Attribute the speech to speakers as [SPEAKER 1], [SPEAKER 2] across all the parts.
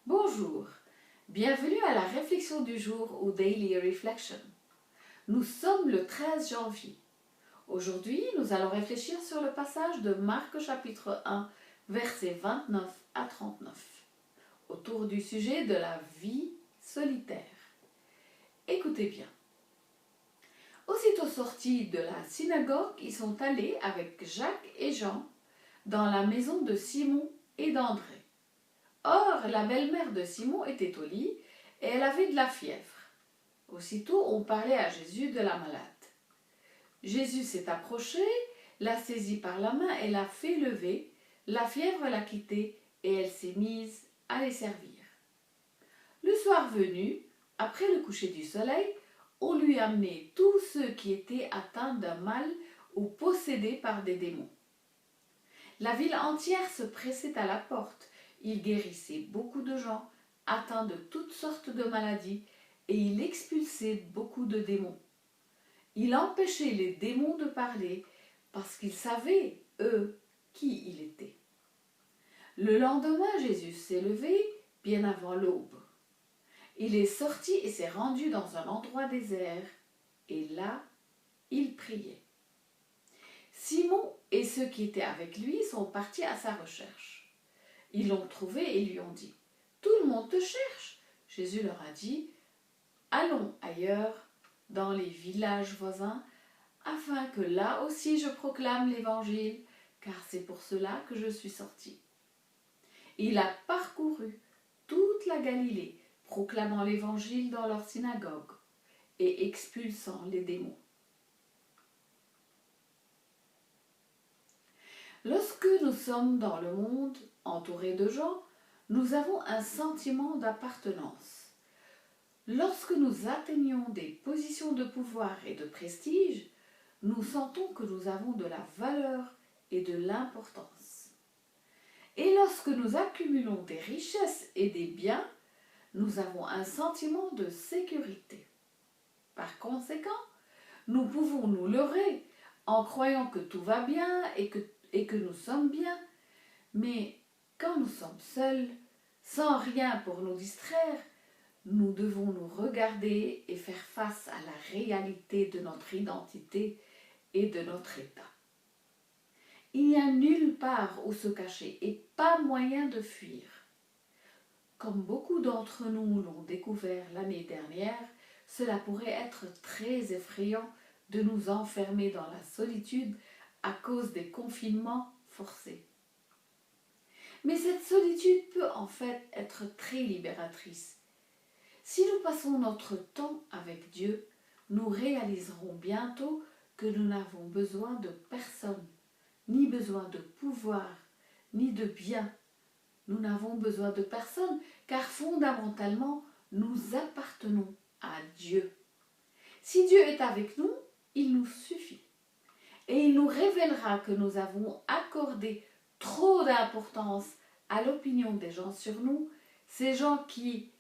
[SPEAKER 1] Bonjour, bienvenue à la réflexion du jour ou Daily Reflection. Nous sommes le 13 janvier. Aujourd'hui, nous allons réfléchir sur le passage de Marc chapitre 1, versets 29 à 39, autour du sujet de la vie solitaire. Écoutez bien. Aussitôt sortis de la synagogue, ils sont allés avec Jacques et Jean dans la maison de Simon et d'André. Or, la belle-mère de Simon était au lit et elle avait de la fièvre. Aussitôt, on parlait à Jésus de la malade. Jésus s'est approché, l'a saisie par la main et l'a fait lever. La fièvre l'a quittée et elle s'est mise à les servir. Le soir venu, après le coucher du soleil, on lui amenait tous ceux qui étaient atteints d'un mal ou possédés par des démons. La ville entière se pressait à la porte. Il guérissait beaucoup de gens atteints de toutes sortes de maladies et il expulsait beaucoup de démons. Il empêchait les démons de parler parce qu'ils savaient, eux, qui il était. Le lendemain, Jésus s'est levé bien avant l'aube. Il est sorti et s'est rendu dans un endroit désert et là, il priait. Simon et ceux qui étaient avec lui sont partis à sa recherche. Ils l'ont trouvé et lui ont dit « Tout le monde te cherche !» Jésus leur a dit « Allons ailleurs, dans les villages voisins, afin que là aussi je proclame l'évangile, car c'est pour cela que je suis sorti. » Il a parcouru toute la Galilée, proclamant l'évangile dans leur synagogue et expulsant les démons. Lorsque nous sommes dans le monde, entourés de gens, nous avons un sentiment d'appartenance. Lorsque nous atteignons des positions de pouvoir et de prestige, nous sentons que nous avons de la valeur et de l'importance. Et lorsque nous accumulons des richesses et des biens, nous avons un sentiment de sécurité. Par conséquent, nous pouvons nous leurrer en croyant que tout va bien et que nous sommes bien, mais quand nous sommes seuls, sans rien pour nous distraire, nous devons nous regarder et faire face à la réalité de notre identité et de notre état. Il n'y a nulle part où se cacher et pas moyen de fuir. Comme beaucoup d'entre nous l'ont découvert l'année dernière, cela pourrait être très effrayant de nous enfermer dans la solitude à cause des confinements forcés. Mais cette solitude peut en fait être très libératrice. Si nous passons notre temps avec Dieu, nous réaliserons bientôt que nous n'avons besoin de personne, ni besoin de pouvoir, ni de biens. Nous n'avons besoin de personne car fondamentalement, nous appartenons à Dieu. Si Dieu est avec nous, il nous suffit. Et il nous révélera que nous avons accordé trop d'importance à l'opinion des gens sur nous, ces gens qui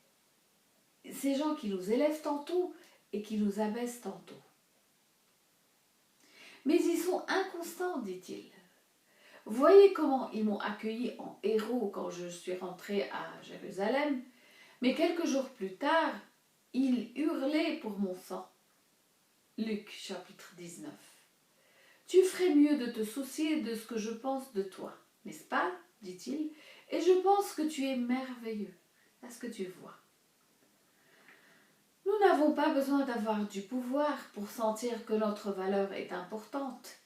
[SPEAKER 1] nous élèvent tantôt et qui nous abaissent tantôt. Mais ils sont inconstants, dit-il. Voyez comment ils m'ont accueilli en héros quand je suis rentré à Jérusalem, mais quelques jours plus tard, ils hurlaient pour mon sang. Luc chapitre 19. Tu ferais mieux de te soucier de ce que je pense de toi, n'est-ce pas, dit-il, et je pense que tu es merveilleux. Est-ce que tu vois? Nous n'avons pas besoin d'avoir du pouvoir pour sentir que notre valeur est importante,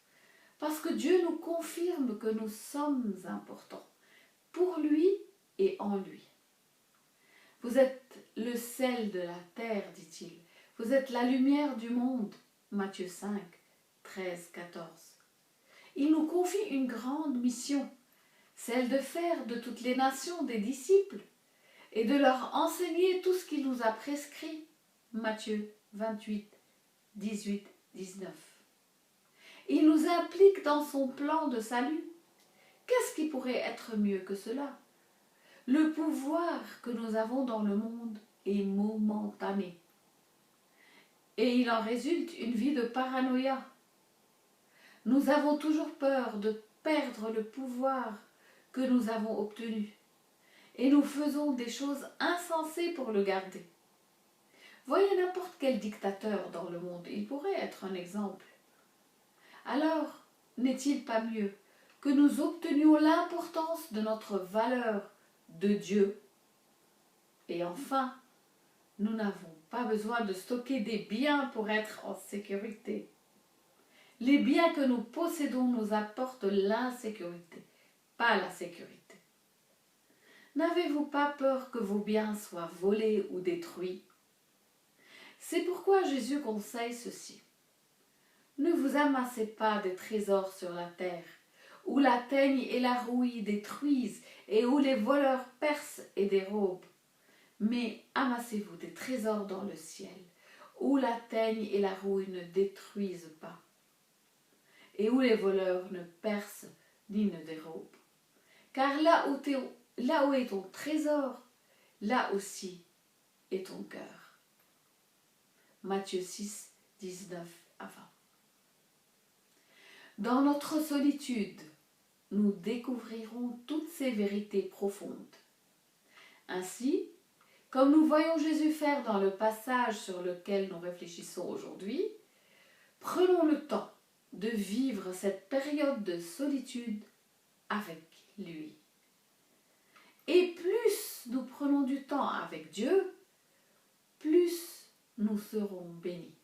[SPEAKER 1] parce que Dieu nous confirme que nous sommes importants, pour lui et en lui. Vous êtes le sel de la terre, dit-il. Vous êtes la lumière du monde. Matthieu 5, 13, 14. Il nous confie une grande mission, celle de faire de toutes les nations des disciples et de leur enseigner tout ce qu'il nous a prescrit. Matthieu 28, 18, 19. Il nous implique dans son plan de salut. Qu'est-ce qui pourrait être mieux que cela? Le pouvoir que nous avons dans le monde est momentané. Et il en résulte une vie de paranoïa. Nous avons toujours peur de perdre le pouvoir que nous avons obtenu. et nous faisons des choses insensées pour le garder. Voyez n'importe quel dictateur dans le monde, il pourrait être un exemple. Alors, n'est-il pas mieux que nous obtenions l'importance de notre valeur de Dieu? Et enfin, nous n'avons pas besoin de stocker des biens pour être en sécurité. Les biens que nous possédons nous apportent l'insécurité, pas la sécurité. N'avez-vous pas peur que vos biens soient volés ou détruits? C'est pourquoi Jésus conseille ceci. Ne vous amassez pas des trésors sur la terre, où la teigne et la rouille détruisent et où les voleurs percent et dérobent. Mais amassez-vous des trésors dans le ciel, où la teigne et la rouille ne détruisent pas, et où les voleurs ne percent ni ne dérobent. Car là où est ton trésor, là aussi est ton cœur. Matthieu 6, 19 à 20. Dans notre solitude, nous découvrirons toutes ces vérités profondes. Ainsi, comme nous voyons Jésus faire dans le passage sur lequel nous réfléchissons aujourd'hui, prenons le temps de vivre cette période de solitude avec lui. Et plus nous prenons du temps avec Dieu, plus nous serons bénis.